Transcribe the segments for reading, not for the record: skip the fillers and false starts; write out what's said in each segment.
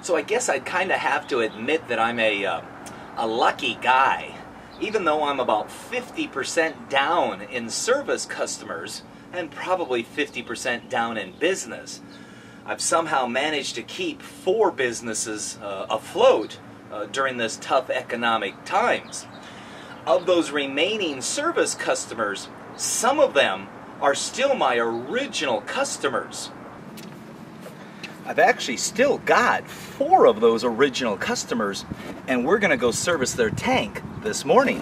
So I guess I'd kind of have to admit that I'm a lucky guy. Even though I'm about 50% down in service customers and probably 50% down in business, I've somehow managed to keep 4 businesses afloat during this tough economic times. Of those remaining service customers, some of them are still my original customers. I've actually still got 4 of those original customers, and we're going to go service their tank this morning.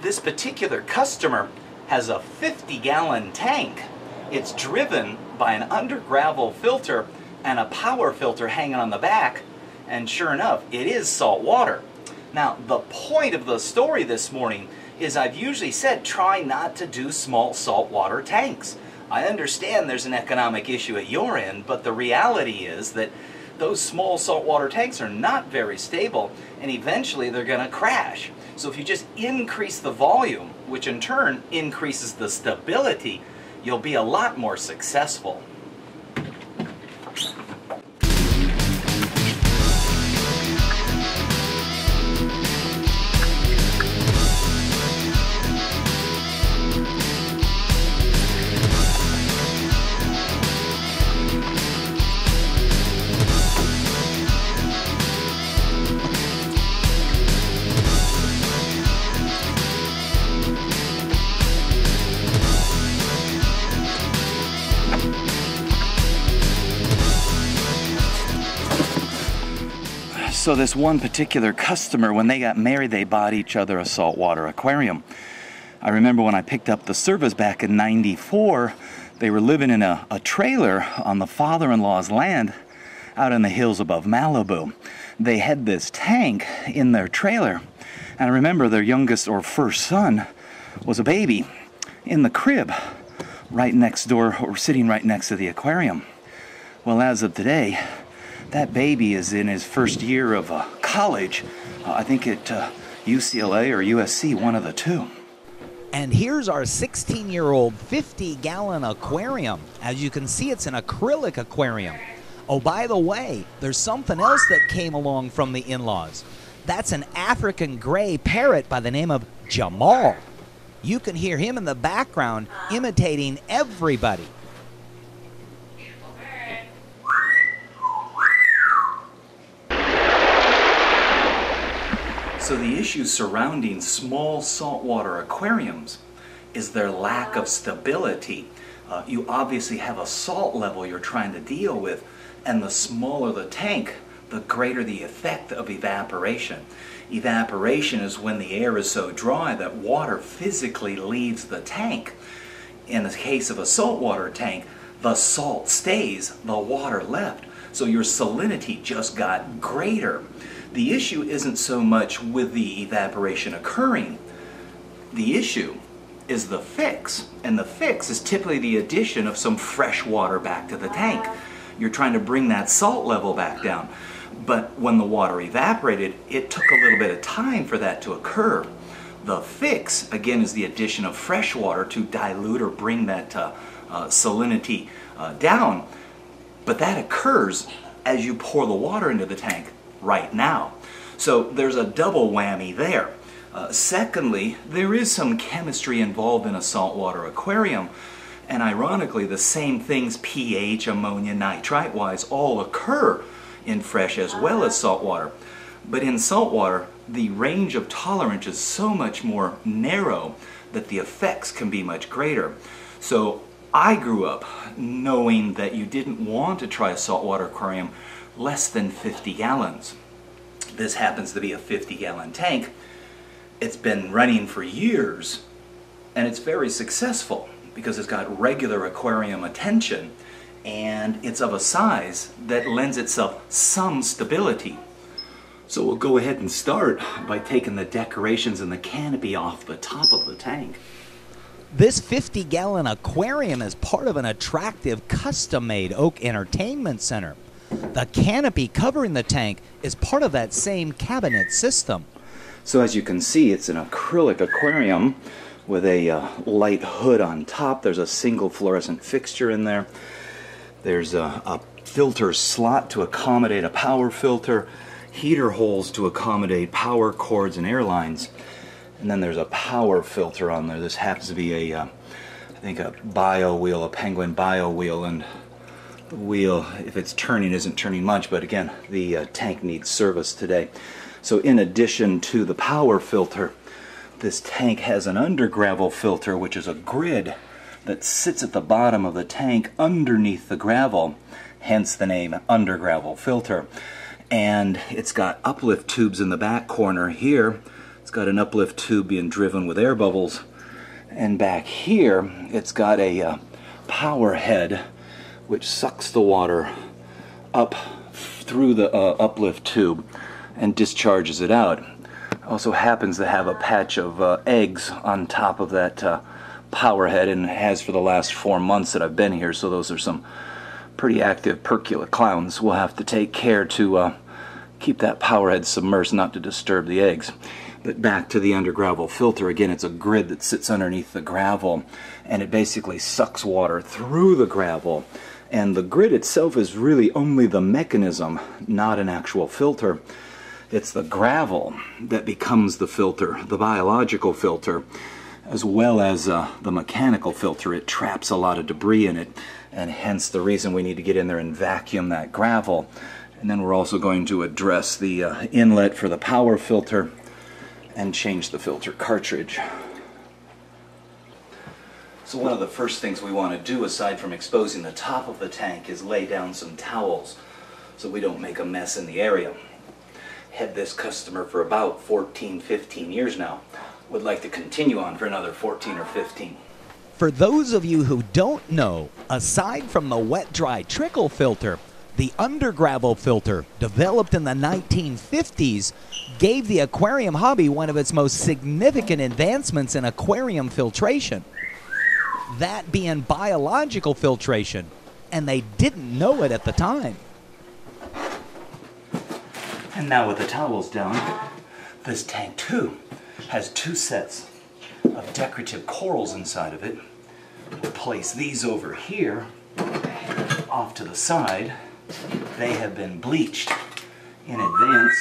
This particular customer has a 50-gallon tank. It's driven by an Undergravel filter and a power filter hanging on the back, and sure enough, it is salt water. Now, the point of the story this morning is I've usually said try not to do small saltwater tanks. I understand there's an economic issue at your end, but the reality is that those small saltwater tanks are not very stable, and eventually they're going to crash. So if you just increase the volume, which in turn increases the stability, you'll be a lot more successful. So this one particular customer, when they got married, they bought each other a saltwater aquarium. I remember when I picked up the service back in '94, they were living in a trailer on the father-in-law's land out in the hills above Malibu. They had this tank in their trailer, and I remember their youngest or first son was a baby in the crib right next door, or sitting right next to the aquarium. Well, as of today, that baby is in his first year of college, I think at UCLA or USC, one of the two. And here's our 16-year-old 50-gallon aquarium. As you can see, it's an acrylic aquarium. Oh, by the way, there's something else that came along from the in-laws. That's an African gray parrot by the name of Jamal. You can hear him in the background imitating everybody. So the issue surrounding small saltwater aquariums is their lack of stability. You obviously have a salt level you're trying to deal with, and the smaller the tank, the greater the effect of evaporation. Evaporation is when the air is so dry that water physically leaves the tank. In the case of a saltwater tank, the salt stays, the water left. So your salinity just got greater. The issue isn't so much with the evaporation occurring. The issue is the fix. And the fix is typically the addition of some fresh water back to the tank. You're trying to bring that salt level back down. But when the water evaporated, it took a little bit of time for that to occur. The fix, again, is the addition of fresh water to dilute or bring that salinity down. But that occurs as you pour the water into the tank right now. So there's a double whammy there. Secondly, there is some chemistry involved in a saltwater aquarium, and ironically the same things, pH, ammonia, nitrite wise, all occur in fresh as well as saltwater. But in saltwater, the range of tolerance is so much more narrow that the effects can be much greater. So I grew up knowing that you didn't want to try a saltwater aquarium less than 50 gallons. This happens to be a 50-gallon tank. It's been running for years, and it's very successful because it's got regular aquarium attention, and it's of a size that lends itself some stability. So we'll go ahead and start by taking the decorations and the canopy off the top of the tank. This 50-gallon aquarium is part of an attractive custom-made oak entertainment center. The canopy covering the tank is part of that same cabinet system. So as you can see, it's an acrylic aquarium with a light hood on top. There's a single fluorescent fixture in there. There's a filter slot to accommodate a power filter, heater holes to accommodate power cords and air lines, and then there's a power filter on there. This happens to be a, I think a bio wheel, a Penguin bio wheel, and the wheel, if it's turning, isn't turning much, but again, the tank needs service today. So in addition to the power filter, this tank has an Undergravel filter, which is a grid that sits at the bottom of the tank underneath the gravel, hence the name Undergravel filter. And it's got uplift tubes in the back corner here. It's got an uplift tube being driven with air bubbles, and back here it's got a power head which sucks the water up through the uplift tube and discharges it out. Also happens to have a patch of eggs on top of that power head, and has for the last 4 months that I've been here, so those are some pretty active percula clowns. We'll have to take care to keep that power head submerged, not to disturb the eggs. But back to the Undergravel filter, again, it's a grid that sits underneath the gravel, and it basically sucks water through the gravel. And the grid itself is really only the mechanism, not an actual filter. It's the gravel that becomes the filter, the biological filter, as well as the mechanical filter. It traps a lot of debris in it, and hence the reason we need to get in there and vacuum that gravel. And then we're also going to address the inlet for the power filter and change the filter cartridge. So one of the first things we want to do, aside from exposing the top of the tank, is lay down some towels so we don't make a mess in the area. Had this customer for about 14, 15 years now. Would like to continue on for another 14 or 15. For those of you who don't know, aside from the wet-dry trickle filter, the Undergravel filter, developed in the 1950s, gave the aquarium hobby one of its most significant advancements in aquarium filtration. That being biological filtration, and they didn't know it at the time. And now with the towels down, this tank too has 2 sets of decorative corals inside of it. We'll place these over here, off to the side. They have been bleached in advance.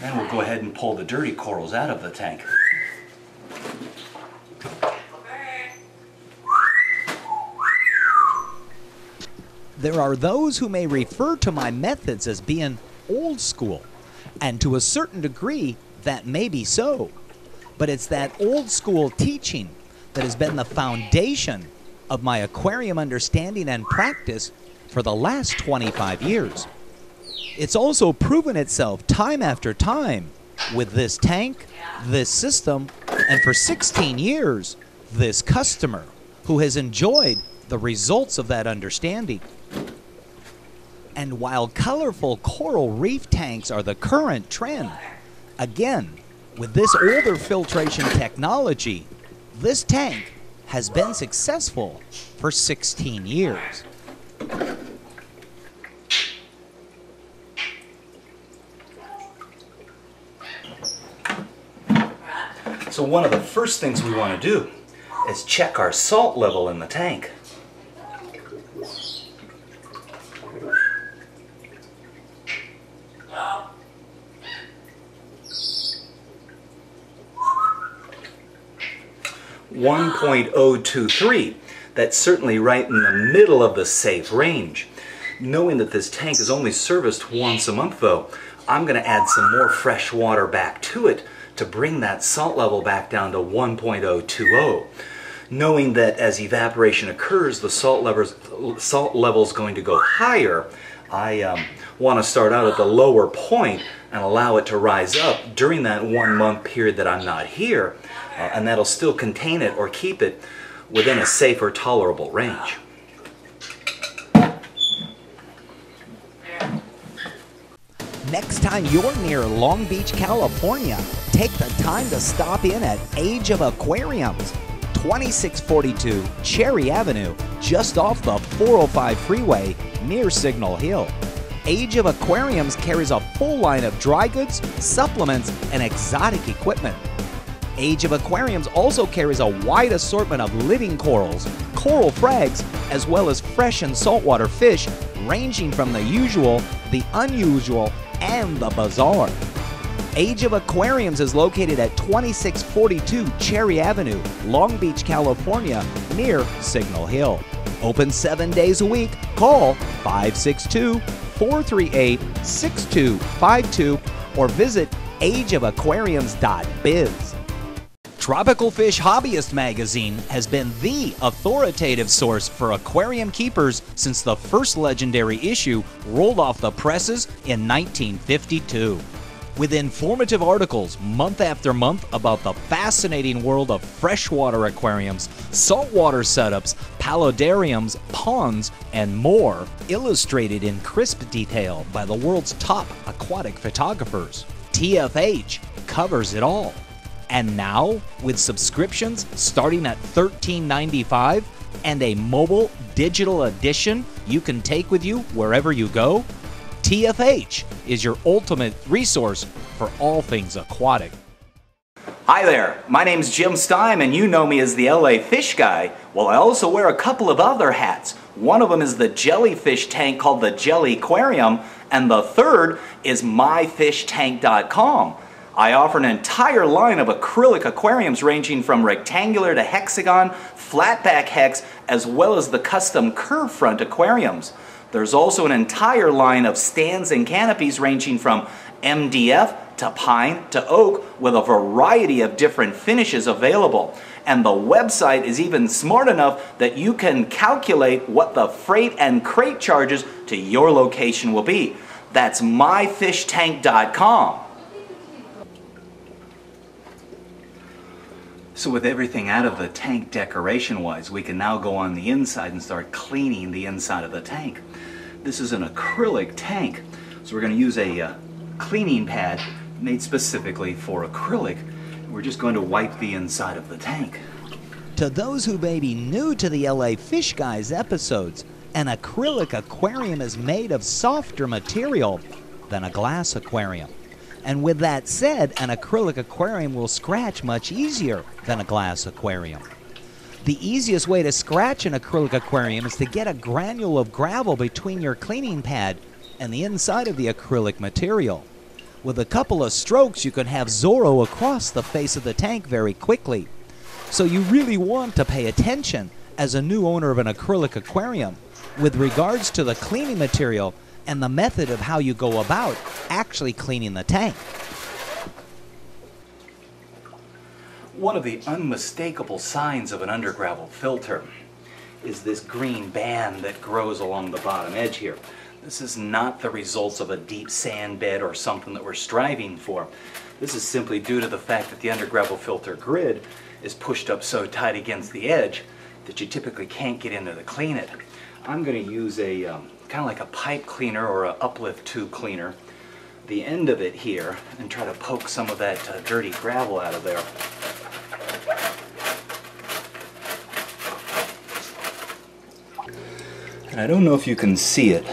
Then we'll go ahead and pull the dirty corals out of the tank. There are those who may refer to my methods as being old school, and to a certain degree that may be so, but it's that old school teaching that has been the foundation of my aquarium understanding and practice for the last 25 years. It's also proven itself time after time with this tank, this system, and for 16 years, this customer who has enjoyed the results of that understanding. And while colorful coral reef tanks are the current trend, again, with this older filtration technology, this tank has been successful for 16 years. So one of the first things we want to do is check our salt level in the tank. .023. That's certainly right in the middle of the safe range. Knowing that this tank is only serviced once a month though, I'm going to add some more fresh water back to it to bring that salt level back down to 1.020. Knowing that as evaporation occurs, the salt level is going to go higher, I want to start out at the lower point and allow it to rise up during that 1 month period that I'm not here, and that'll still contain it or keep it within a safe or tolerable range. Next time you're near Long Beach, California, take the time to stop in at Age of Aquariums, 2642 Cherry Avenue, just off the 405 freeway near Signal Hill. Age of Aquariums carries a full line of dry goods, supplements, and exotic equipment. Age of Aquariums also carries a wide assortment of living corals, coral frags, as well as fresh and saltwater fish, ranging from the usual, the unusual, and the bizarre. Age of Aquariums is located at 2642 Cherry Avenue, Long Beach, California, near Signal Hill. Open 7 days a week. Call 562-438-6252 or visit ageofaquariums.biz. Tropical Fish Hobbyist magazine has been the authoritative source for aquarium keepers since the first legendary issue rolled off the presses in 1952. With informative articles month after month about the fascinating world of freshwater aquariums, saltwater setups, paludariums, ponds, and more, illustrated in crisp detail by the world's top aquatic photographers. TFH covers it all. And now, with subscriptions starting at $13.95 and a mobile digital edition you can take with you wherever you go, TFH is your ultimate resource for all things aquatic. Hi there, my name's Jim Stime and you know me as the LA Fish Guy. Well, I also wear a couple of other hats. One of them is the jellyfish tank called the Jelly Aquarium, and the third is myfishtank.com. I offer an entire line of acrylic aquariums ranging from rectangular to hexagon, flatback hex, as well as the custom curve front aquariums. There's also an entire line of stands and canopies ranging from MDF to pine to oak with a variety of different finishes available. And the website is even smart enough that you can calculate what the freight and crate charges to your location will be. That's myfishtank.com. So with everything out of the tank decoration-wise, we can now go on the inside and start cleaning the inside of the tank. This is an acrylic tank, so we're going to use a cleaning pad made specifically for acrylic. We're just going to wipe the inside of the tank. To those who may be new to the LA Fish Guys episodes, an acrylic aquarium is made of softer material than a glass aquarium. And with that said, an acrylic aquarium will scratch much easier than a glass aquarium. The easiest way to scratch an acrylic aquarium is to get a granule of gravel between your cleaning pad and the inside of the acrylic material. With a couple of strokes, you can have Zorro across the face of the tank very quickly. So you really want to pay attention as a new owner of an acrylic aquarium with regards to the cleaning material and the method of how you go about actually cleaning the tank. One of the unmistakable signs of an undergravel filter is this green band that grows along the bottom edge here. This is not the results of a deep sand bed or something that we're striving for. This is simply due to the fact that the undergravel filter grid is pushed up so tight against the edge that you typically can't get into to clean it. I'm going to use a kind of like a pipe cleaner or an uplift tube cleaner, the end of it here, and try to poke some of that dirty gravel out of there. And I don't know if you can see it.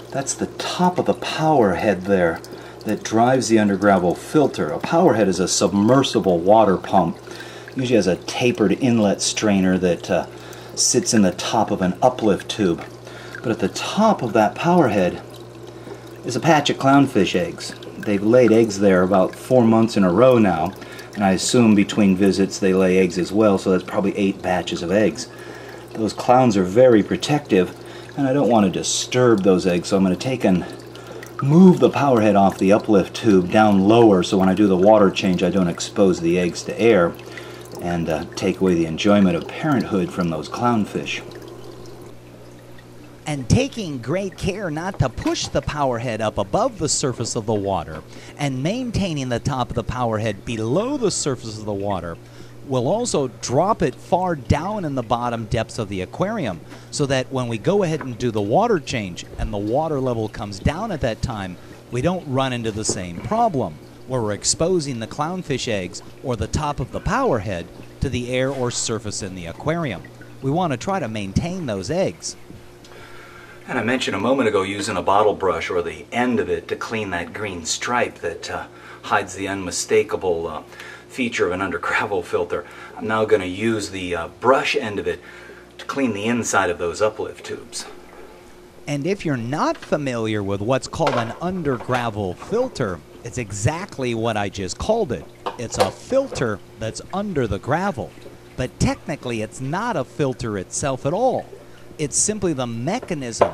That's the top of the power head there that drives the undergravel filter. A power head is a submersible water pump. Usually has a tapered inlet strainer that sits in the top of an uplift tube. But at the top of that power head is a patch of clownfish eggs. They've laid eggs there about 4 months in a row now, and I assume between visits they lay eggs as well, so that's probably 8 batches of eggs. Those clowns are very protective, and I don't want to disturb those eggs, so I'm going to take and move the power head off the uplift tube down lower so when I do the water change I don't expose the eggs to air and take away the enjoyment of parenthood from those clownfish. And taking great care not to push the power head up above the surface of the water and maintaining the top of the power head below the surface of the water will also drop it far down in the bottom depths of the aquarium so that when we go ahead and do the water change and the water level comes down at that time, we don't run into the same problem where we're exposing the clownfish eggs or the top of the power head to the air or surface in the aquarium. We want to try to maintain those eggs. And I mentioned a moment ago using a bottle brush or the end of it to clean that green stripe that hides the unmistakable feature of an undergravel filter. I'm now going to use the brush end of it to clean the inside of those uplift tubes. And if you're not familiar with what's called an undergravel filter, it's exactly what I just called it. It's a filter that's under the gravel. But technically, it's not a filter itself at all. It's simply the mechanism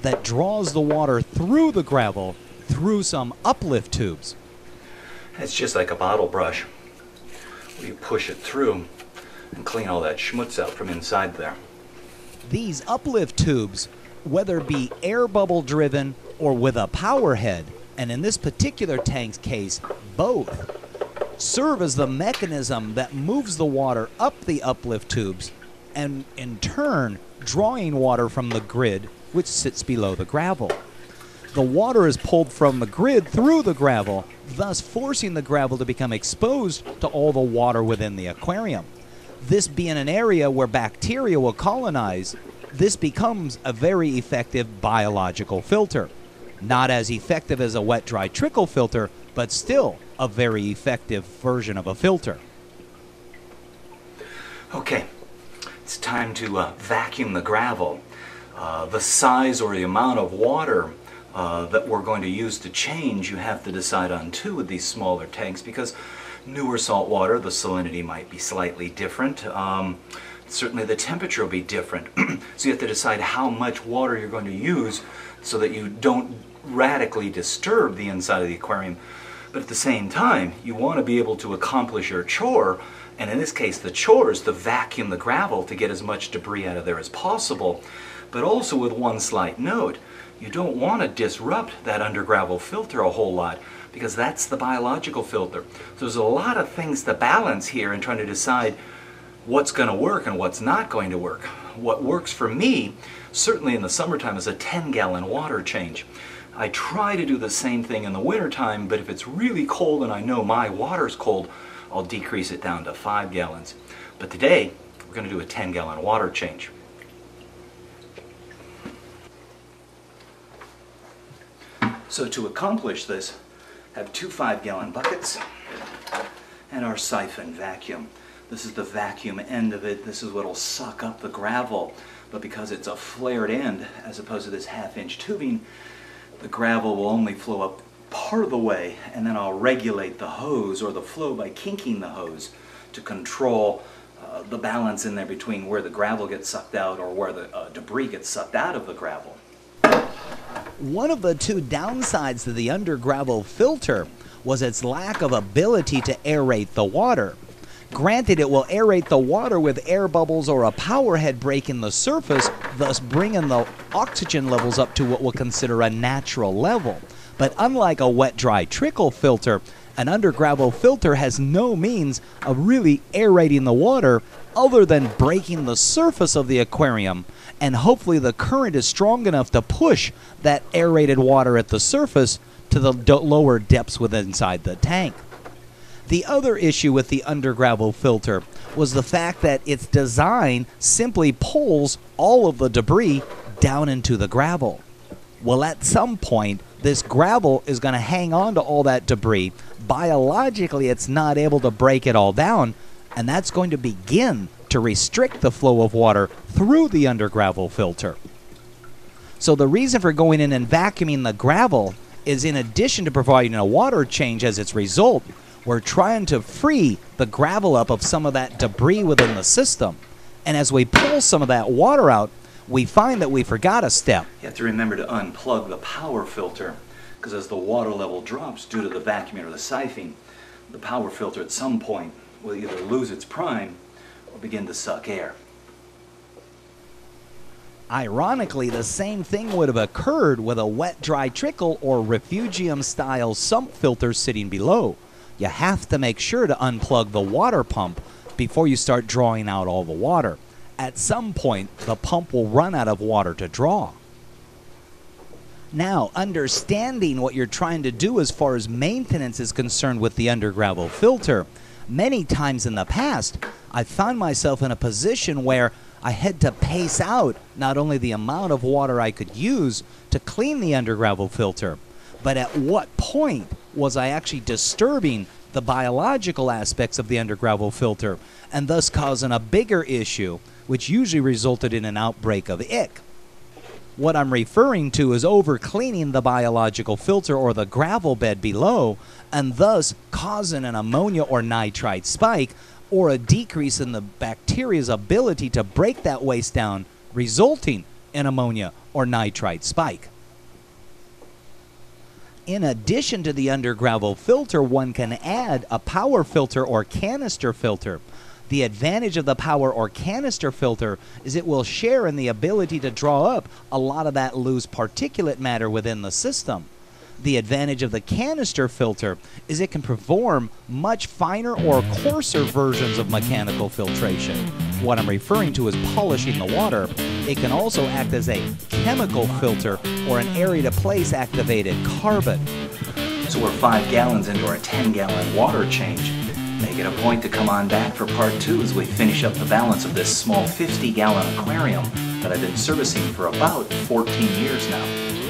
that draws the water through the gravel through some uplift tubes. It's just like a bottle brush, where you push it through and clean all that schmutz out from inside there. These uplift tubes, whether it be air bubble driven or with a power head, and in this particular tank's case, both, serve as the mechanism that moves the water up the uplift tubes and in turn drawing water from the grid which sits below the gravel. The water is pulled from the grid through the gravel, thus forcing the gravel to become exposed to all the water within the aquarium. This being an area where bacteria will colonize, this becomes a very effective biological filter. Not as effective as a wet-dry trickle filter, but still a very effective version of a filter. Okay, it's time to vacuum the gravel. The size or the amount of water that we're going to use to change, you have to decide on too with these smaller tanks, because newer salt water, the salinity might be slightly different. Certainly the temperature will be different. So you have to decide how much water you're going to use so that you don't radically disturb the inside of the aquarium. But at the same time, you want to be able to accomplish your chore, and in this case the chore is to vacuum the gravel to get as much debris out of there as possible. But also with one slight note, you don't want to disrupt that undergravel filter a whole lot, because that's the biological filter. So there's a lot of things to balance here in trying to decide what's going to work and what's not going to work. What works for me, certainly in the summertime, is a 10-gallon water change. I try to do the same thing in the wintertime, but if it's really cold and I know my water's cold, I'll decrease it down to 5 gallons. But today, we're going to do a 10-gallon water change. So to accomplish this, have two 5-gallon buckets and our siphon vacuum. This is the vacuum end of it. This is what will suck up the gravel. But because it's a flared end, as opposed to this half-inch tubing, the gravel will only flow up part of the way, and then I'll regulate the hose or the flow by kinking the hose to control the balance in there between where the gravel gets sucked out or where the debris gets sucked out of the gravel. One of the two downsides to the undergravel filter was its lack of ability to aerate the water. Granted, it will aerate the water with air bubbles or a power head breaking the surface, thus bringing the oxygen levels up to what we'll consider a natural level. But unlike a wet-dry trickle filter, an undergravel filter has no means of really aerating the water other than breaking the surface of the aquarium, and hopefully the current is strong enough to push that aerated water at the surface to the lower depths within inside the tank. The other issue with the undergravel filter was the fact that its design simply pulls all of the debris down into the gravel. Well, at some point, this gravel is going to hang on to all that debris. Biologically, it's not able to break it all down, and that's going to begin to restrict the flow of water through the undergravel filter. So the reason for going in and vacuuming the gravel is, in addition to providing a water change as its result, we're trying to free the gravel up of some of that debris within the system. And as we pull some of that water out, we find that we forgot a step. You have to remember to unplug the power filter, because as the water level drops due to the vacuuming or the siphoning, the power filter at some point will either lose its prime or begin to suck air. Ironically, the same thing would have occurred with a wet-dry trickle or refugium-style sump filter sitting below. You have to make sure to unplug the water pump before you start drawing out all the water. At some point, the pump will run out of water to draw. Now, understanding what you're trying to do as far as maintenance is concerned with the undergravel filter, many times in the past, I found myself in a position where I had to pace out not only the amount of water I could use to clean the undergravel filter, but at what point was I actually disturbing the biological aspects of the Undergravel filter, and thus causing a bigger issue, which usually resulted in an outbreak of ick. What I'm referring to is over-cleaning the biological filter or the gravel bed below, and thus causing an ammonia or nitrite spike, or a decrease in the bacteria's ability to break that waste down, resulting in ammonia or nitrite spike. In addition to the Undergravel filter, one can add a power filter or canister filter. The advantage of the power or canister filter is it will share in the ability to draw up a lot of that loose particulate matter within the system. The advantage of the canister filter is it can perform much finer or coarser versions of mechanical filtration. What I'm referring to is polishing the water. It can also act as a chemical filter or an area-to-place activated carbon. So we're 5 gallons into our 10-gallon water change. Make it a point to come on back for part 2 as we finish up the balance of this small 50-gallon aquarium that I've been servicing for about 14 years now.